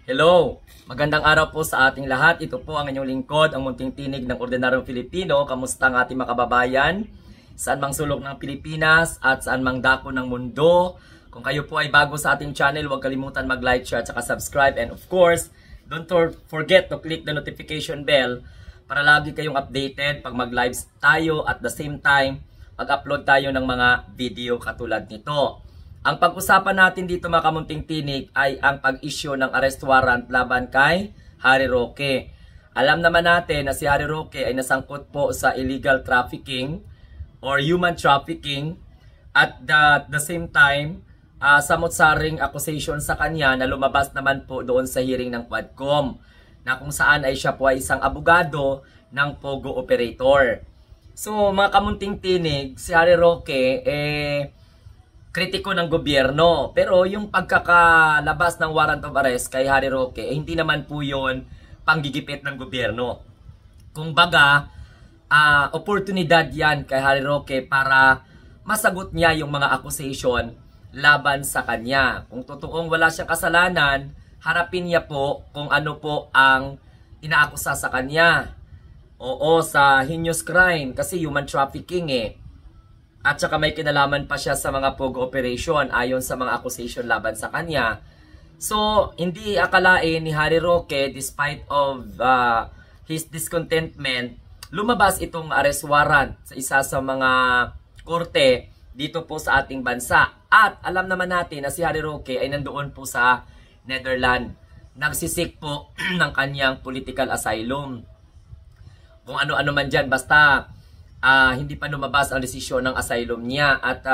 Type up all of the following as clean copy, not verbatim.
Hello! Magandang araw po sa ating lahat. Ito po ang inyong lingkod, ang munting tinig ng ordinaryong Filipino. Kamusta ang ating mga kababayan? Saan mang sulok ng Pilipinas at saan mang dako ng mundo. Kung kayo po ay bago sa ating channel, huwag kalimutan mag-like, share at subscribe. And of course, don't forget to click the notification bell para lagi kayong updated pag mag-lives tayo at the same time, mag-upload tayo ng mga video katulad nito. Ang pag-usapan natin dito mga kamunting tinig ay ang pag-issue ng arrest warrant laban kay Harry Roque. Alam naman natin na si Harry Roque ay nasangkot po sa illegal trafficking or human trafficking at the same time, samot-saring accusation sa kanya na lumabas naman po doon sa hearing ng Quadcom na kung saan ay siya po ay isang abogado ng Pogo operator. So mga kamunting tinig, si Harry Roque kritiko ng gobyerno. Pero yung pagkakalabas ng warrant of arrest kay Harry Roque, hindi naman po yun panggigipit ng gobyerno. Kung baga, oportunidad yan kay Harry Roque para masagot niya yung mga accusation laban sa kanya. Kung totoong wala siyang kasalanan, harapin niya po kung ano po ang inaakusa sa kanya. Oo, sa heinous crime, kasi human trafficking At saka may kinalaman pa siya sa mga Pogo operation ayon sa mga accusation laban sa kanya. So, hindi akalain ni Harry Roque, despite of his discontentment, lumabas itong arrest warrant sa isa sa mga korte dito po sa ating bansa. At alam naman natin na si Harry Roque ay nandoon po sa Netherlands. Nagsisik po ng kanyang political asylum. Kung ano-ano man dyan, basta hindi pa lumabas ang desisyon ng asylum niya at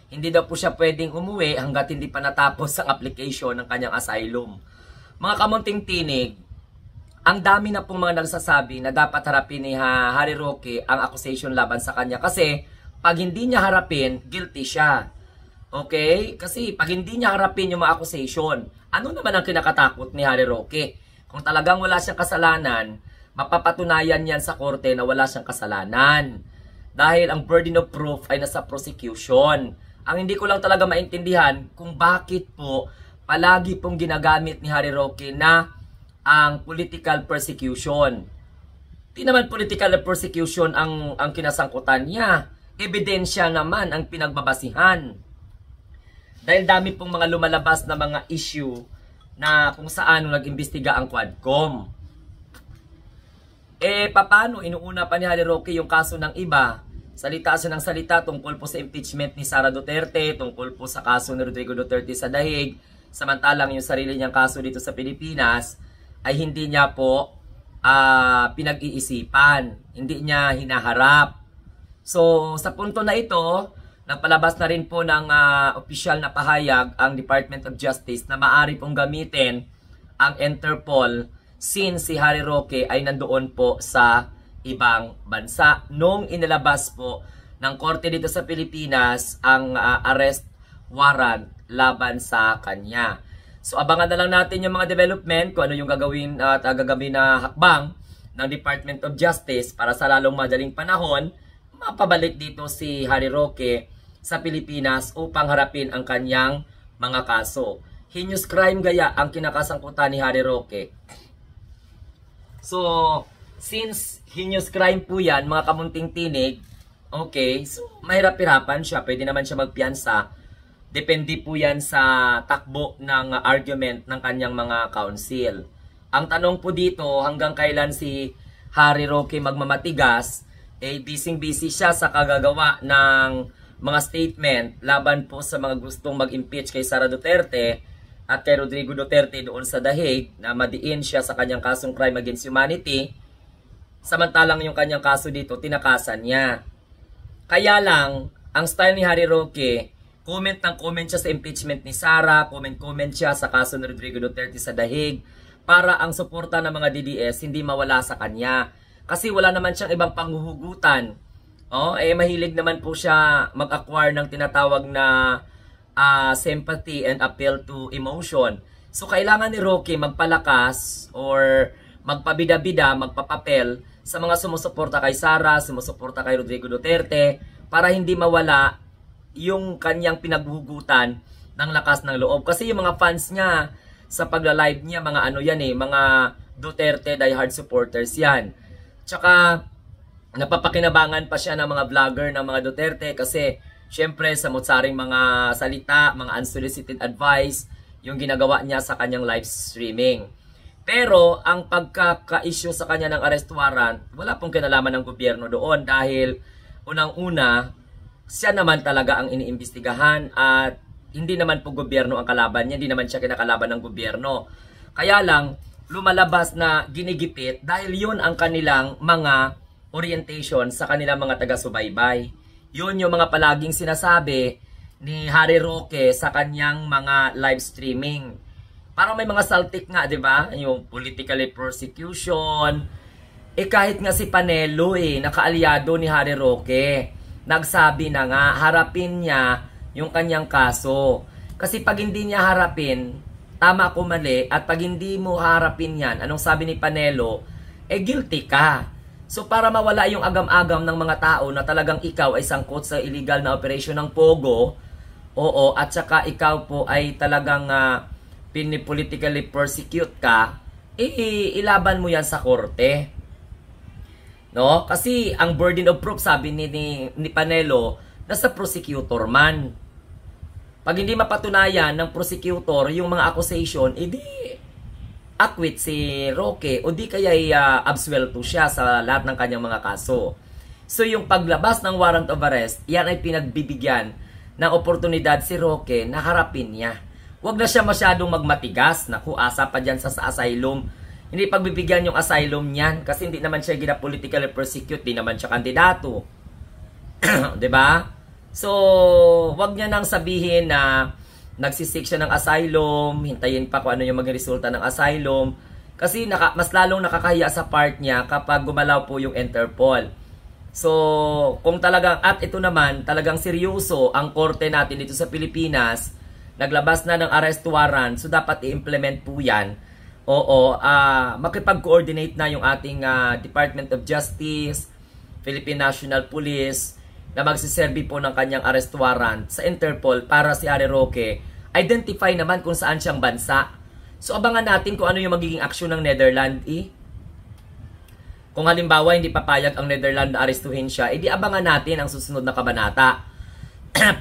hindi daw po siya pwedeng umuwi hanggat hindi pa natapos ang application ng kanyang asylum. Mga kamunting tinig, ang dami na pong mga nagsasabi na dapat harapin ni Harry Roque ang accusation laban sa kanya kasi pag hindi niya harapin, guilty siya. Okay? Kasi pag hindi niya harapin yung mga accusation, ano naman ang kinakatakot ni Harry Roque? Kung talagang wala siyang kasalanan, mapapatunayan yan sa korte na wala siyang kasalanan. Dahil ang burden of proof ay nasa prosecution. Ang hindi ko lang talaga maintindihan kung bakit po palagi pong ginagamit ni Harry Roque na ang political persecution. Di naman political persecution ang kinasangkutan niya. Ebidensya naman ang pinagbabasihan. Dahil dami pong mga lumalabas na mga issue na kung saan nag-imbestiga ang Quadcom. Paano inuuna pa ni Harry Roque yung kaso ng iba? Salita siya ng salita tungkol po sa impeachment ni Sara Duterte, tungkol po sa kaso ni Rodrigo Duterte sa Dahig, samantalang yung sarili niyang kaso dito sa Pilipinas ay hindi niya po pinag-iisipan, hindi niya hinaharap. So sa punto na ito, nagpalabas na rin po ng opisyal na pahayag ang Department of Justice na maaari pong gamitin ang Interpol since si Harry Roque ay nandoon po sa ibang bansa nung inilabas po ng korte dito sa Pilipinas ang arrest warrant laban sa kanya. So abangan na lang natin yung mga development kung ano yung gagawin at gagawin na hakbang ng Department of Justice para sa lalong madaling panahon mapabalik dito si Harry Roque sa Pilipinas upang harapin ang kanyang mga kaso. Heinous crime gaya ang kinakasangkutan ni Harry Roque. So, since heinous crime po yan, mga kamunting tinig, okay, so mahirap-hirapan siya. Pwede naman siya magpiyansa. Depende po yan sa takbo ng argument ng kanyang mga counsel. Ang tanong po dito, hanggang kailan si Harry Roque magmamatigas, busy-busy siya sa kagagawa ng mga statement laban po sa mga gustong mag-impeach kay Sara Duterte at kay Rodrigo Duterte doon sa Dahig na madiin siya sa kanyang kasong crime against humanity, samantalang yung kanyang kaso dito, tinakasan niya. Kaya lang, ang style ni Harry Roque, comment siya sa impeachment ni Sara, comment siya sa kaso ni Rodrigo Duterte sa Dahig, para ang suporta ng mga DDS hindi mawala sa kanya. Kasi wala naman siyang ibang panghuhugutan. Mahilig naman po siya mag-acquire ng tinatawag na sympathy and appeal to emotion. So kailangan ni Roque magpalakas or magpabida-bida, magpapapel sa mga sumusuporta kay Sara, sumusuporta kay Rodrigo Duterte para hindi mawala yung kanyang pinaghuhugutan ng lakas ng loob. Kasi yung mga fans niya, sa pagla-live niya, mga ano yan mga Duterte diehard supporters yan. Tsaka napapakinabangan pa siya ng mga vlogger ng mga Duterte kasi syempre sa mutsaring mga salita, mga unsolicited advice, yung ginagawa niya sa kanyang live streaming. Pero ang pagkaka-issue sa kanya ng arrest warrant, wala pong kinalaman ng gobyerno doon dahil unang-una, siya naman talaga ang iniimbestigahan at hindi naman po gobyerno ang kalaban niya, hindi naman siya kinakalaban ng gobyerno. Kaya lang, lumalabas na ginigipit dahil yun ang kanilang mga orientation sa kanilang mga taga-subaybay. Yun yung mga palaging sinasabi ni Harry Roque sa kanyang mga live streaming. Parang may mga saltik nga, di ba? Yung politically persecution. Kahit nga si Panelo nakaalyado ni Harry Roque. Nagsabi na nga, harapin niya yung kanyang kaso. Kasi pag hindi niya harapin, tama ko mali, at pag hindi mo harapin yan, anong sabi ni Panelo, guilty ka. So para mawala yung agam-agam ng mga tao na talagang ikaw ay sangkot sa illegal na operasyon ng Pogo, oo, at saka ikaw po ay talagang pinipolitically persecute ka, ilaban mo yan sa korte. No? Kasi ang burden of proof, sabi ni Panelo, nasa prosecutor man. Pag hindi mapatunayan ng prosecutor yung mga accusation, edi acquit si Roque o di kaya absuelto siya sa lahat ng kanyang mga kaso. So yung paglabas ng warrant of arrest, yan ay pinagbibigyan ng oportunidad si Roque na harapin niya. Huwag na siya masyadong magmatigas. Naku, asa pa dyan sa asylum. Hindi pagbibigyan yung asylum niyan kasi hindi naman siya gina-politically persecute, di naman siya kandidato. 'Di ba? So, wag niya nang sabihin na nagsisik siya ng asylum, hintayin pa kung ano yung maging resulta ng asylum. Kasi mas lalong nakakahiya sa part niya kapag gumalaw po yung Interpol. So, kung talagang, at ito naman, talagang seryoso ang korte natin dito sa Pilipinas, naglabas na ng arrest warrant, so dapat i-implement po yan. Oo, makipag-coordinate na yung ating Department of Justice, Philippine National Police, na magsiserbi po ng kanyang arrest warrant sa Interpol para si Harry Roque identify naman kung saan siyang bansa. So abangan natin kung ano yung magiging aksyon ng Netherlands. Kung halimbawa hindi papayag ang Netherlands na arestuhin siya, edi abangan natin ang susunod na kabanata.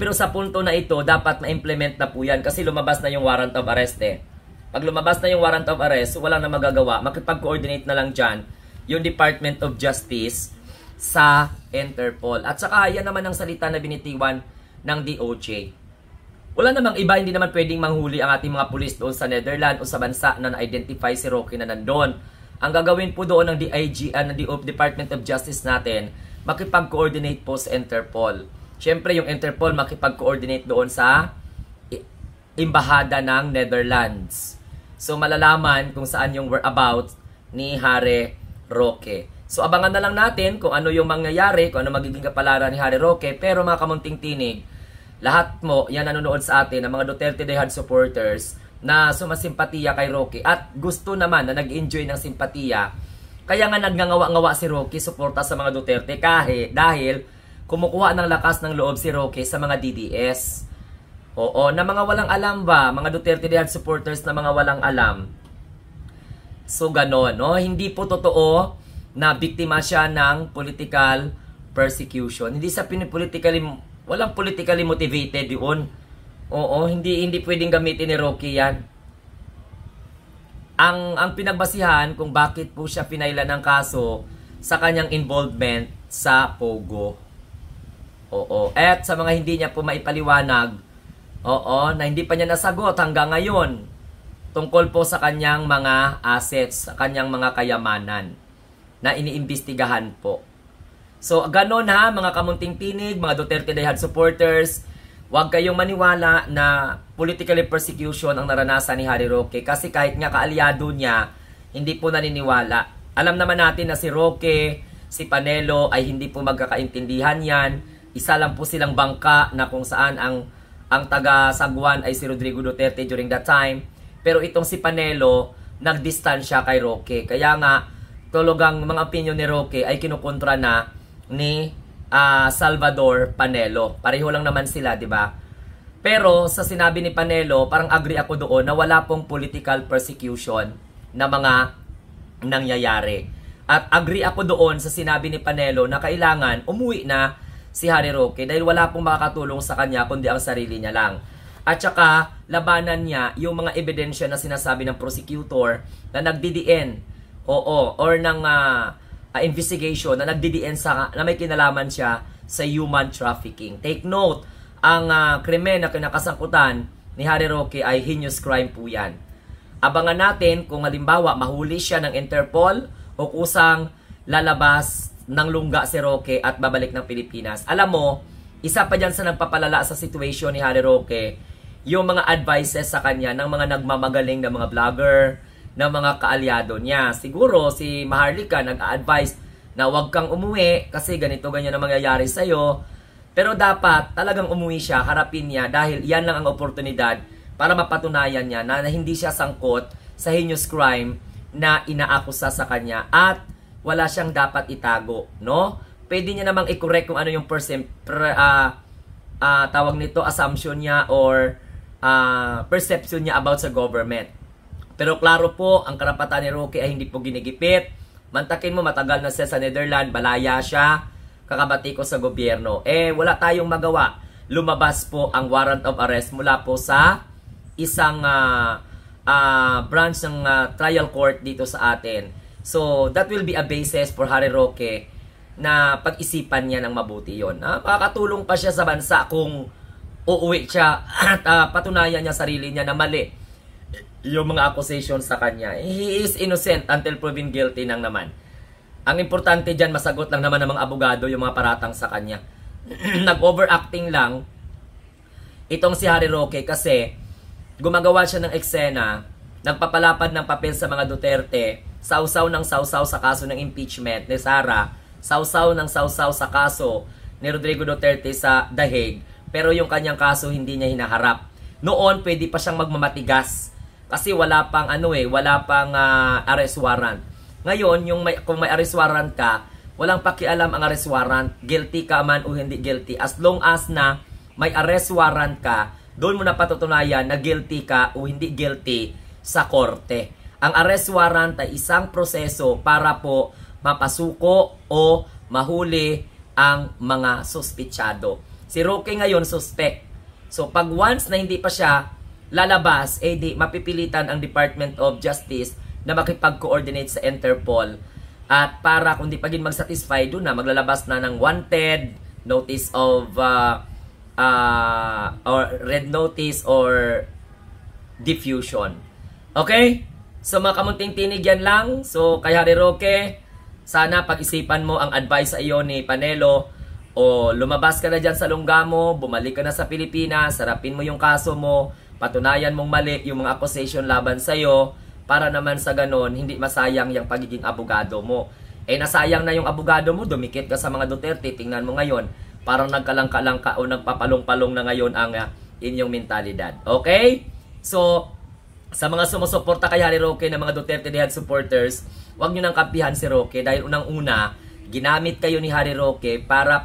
Pero sa punto na ito, dapat ma-implement na po yan kasi lumabas na yung warrant of arrest Pag lumabas na yung warrant of arrest, wala na magagawa. Makipag-coordinate na lang dyan yung Department of Justice sa Interpol. At saka yan naman ang salita na binitiwan ng DOJ. Wala namang iba, hindi naman pwedeng manghuli ang ating mga pulis doon sa Netherlands o sa bansa na na-identify si Roque na nandun. Ang gagawin po doon ng DIG, ng Department of Justice natin, makipag-coordinate po sa Interpol. Siyempre yung Interpol makipag-coordinate doon sa Embahada ng Netherlands. So malalaman kung saan yung whereabouts ni Harry Roque. So abangan na lang natin kung ano yung mangyayari, kung ano magiging kapalaran ni Harry Roque. Pero mga kamunting tinig, lahat mo yan nanonood sa atin, ang mga Duterte diehard supporters na sumasimpatiya kay Roque at gusto naman na nag-enjoy ng simpatiya. Kaya nga nagngangawa-ngawa si Roque suporta sa mga Duterte dahil kumukuha ng lakas ng loob si Roque sa mga DDS. Oo, na mga walang alam ba, mga Duterte diehard supporters na mga walang alam. So ganon, no? Hindi po totoo na biktima siya ng political persecution. Hindi sa walang politically motivated yun. Oo, hindi pwedeng gamitin ni Roque yan. Ang pinagbasihan kung bakit po siya pinailan ng kaso sa kanyang involvement sa Pogo. Oo, at sa mga hindi niya po maipaliwanag, na hindi pa niya nasagot hanggang ngayon tungkol po sa kanyang mga assets, sa kanyang mga kayamanan na iniimbestigahan po. So, ganon ha, mga kamunting tinig, mga Duterte diehard supporters, huwag kayong maniwala na politically persecution ang naranasan ni Harry Roque kasi kahit nga kaalyado niya, hindi po naniniwala. Alam naman natin na si Roque, si Panelo ay hindi po magkakaintindihan yan. Isa lang po silang bangka na kung saan ang taga-sagwan ay si Rodrigo Duterte during that time. Pero itong si Panelo, nagdistansya kay Roque. Kaya nga, talagang mga opinion ni Roque ay kinukontra na ni Salvador Panelo. Pareho lang naman sila, di ba? Pero sa sinabi ni Panelo, parang agree ako doon na wala pong political persecution na mga nangyayari. At agree ako doon sa sinabi ni Panelo na kailangan umuwi na si Harry Roque dahil wala pong makakatulong sa kanya kundi ang sarili niya lang. At saka labanan niya yung mga ebidensya na sinasabi ng prosecutor na nagdidiin or ng investigation na nagdidiin sa na may kinalaman siya sa human trafficking. Take note, ang krimen na kinakasangkutan ni Harry Roque ay heinous crime po yan. Abangan natin kung halimbawa mahuli siya ng Interpol o kusang lalabas ng lungga si Roque at babalik ng Pilipinas. Alam mo, isa pa dyan sa nagpapalala sa situation ni Harry Roque, yung mga advices sa kanya ng mga nagmamagaling na mga vlogger, ng mga kaalyado niya. Siguro si Maharlika nag-a-advise na huwag kang umuwi kasi ganito-ganyan ang mangyayari sa'yo. Pero dapat talagang umuwi siya, harapin niya dahil yan lang ang oportunidad para mapatunayan niya na hindi siya sangkot sa heinous crime na inaakusa sa kanya at wala siyang dapat itago, no? Pwede niya namang i-correct kung ano yung tawag nito, assumption niya or perception niya about sa government. Pero klaro po, ang karapatan ni Roque ay hindi po ginigipit. Mantakin mo, matagal na siya sa Netherlands, balaya siya, kakabati ko sa gobyerno. Wala tayong magawa. Lumabas po ang warrant of arrest mula po sa isang branch ng trial court dito sa atin. So, that will be a basis for Harry Roque na pag-isipan niya ng mabuti yon. Makakatulong pa siya sa bansa kung uuwi siya at patunayan niya sarili niya na mali yung mga accusations sa kanya. He is innocent until proven guilty nang naman. Ang importante dyan, masagot lang naman ng mga abogado yung mga paratang sa kanya. Nag-overacting lang itong si Harry Roque kasi gumagawa siya ng eksena, nagpapalapad ng papel sa mga Duterte, sausaw ng sausaw sa kaso ng impeachment ni Sara, sausaw ng sausaw sa kaso ni Rodrigo Duterte sa The Hague, pero yung kanyang kaso hindi niya hinaharap. Noon, pwede pa siyang magmamatigas kasi wala pang arrest warrant. Ngayon, kung may arrest warrant ka, walang pakialam ang arrest warrant, guilty ka man o hindi guilty. As long as na may arrest warrant ka, doon mo na patutunayan na guilty ka o hindi guilty sa korte. Ang arrest warrant ay isang proseso para po mapasuko o mahuli ang mga suspitsado. Si Roque ngayon suspect. So pag once na hindi pa siya lalabas, di mapipilitan ang Department of Justice na makipag-coordinate sa Interpol at para kung di pa din mag-satisfy doon na maglalabas na ng wanted, notice of or red notice or diffusion. Okay? So mga kamunting tinig yan lang. So kay Harry Roque, sana pag-isipan mo ang advice sa iyo ni Panelo o lumabas ka na dyan sa lungga mo, bumalik ka na sa Pilipinas, sarapin mo yung kaso mo, patunayan mong mali yung mga accusation laban sa iyo para naman sa ganon, hindi masayang yung pagiging abogado mo. Nasayang na yung abogado mo, dumikit ka sa mga Duterte, tingnan mo ngayon, parang nagkalangka-langka o nagpapalong-palong na ngayon ang inyong mentalidad. Okay? So, sa mga sumusuporta kay Harry Roque na mga Duterte Dihad supporters, huwag nyo nang kampihan si Roque dahil unang-una, ginamit kayo ni Harry Roque para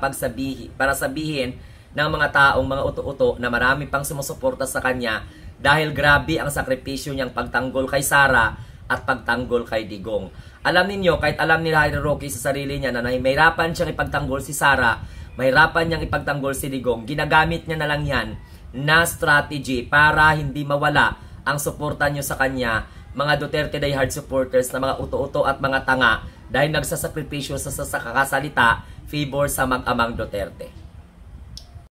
sabihin ng mga taong mga uto-uto na marami pang sumusuporta sa kanya dahil grabe ang sakripisyo niyang pagtanggol kay Sara at pagtanggol kay Digong. Alam niyo, kahit alam ni Harry Roque sa sarili niya na mahirapan siyang ipagtanggol si Sara, mahirapan niyang ipagtanggol si Digong, ginagamit niya na lang yan na strategy para hindi mawala ang suporta niyo sa kanya, mga Duterte diehard supporters na mga uto-uto at mga tanga dahil nagsasakripisyo sa kakasalita favor sa mag-amang Duterte.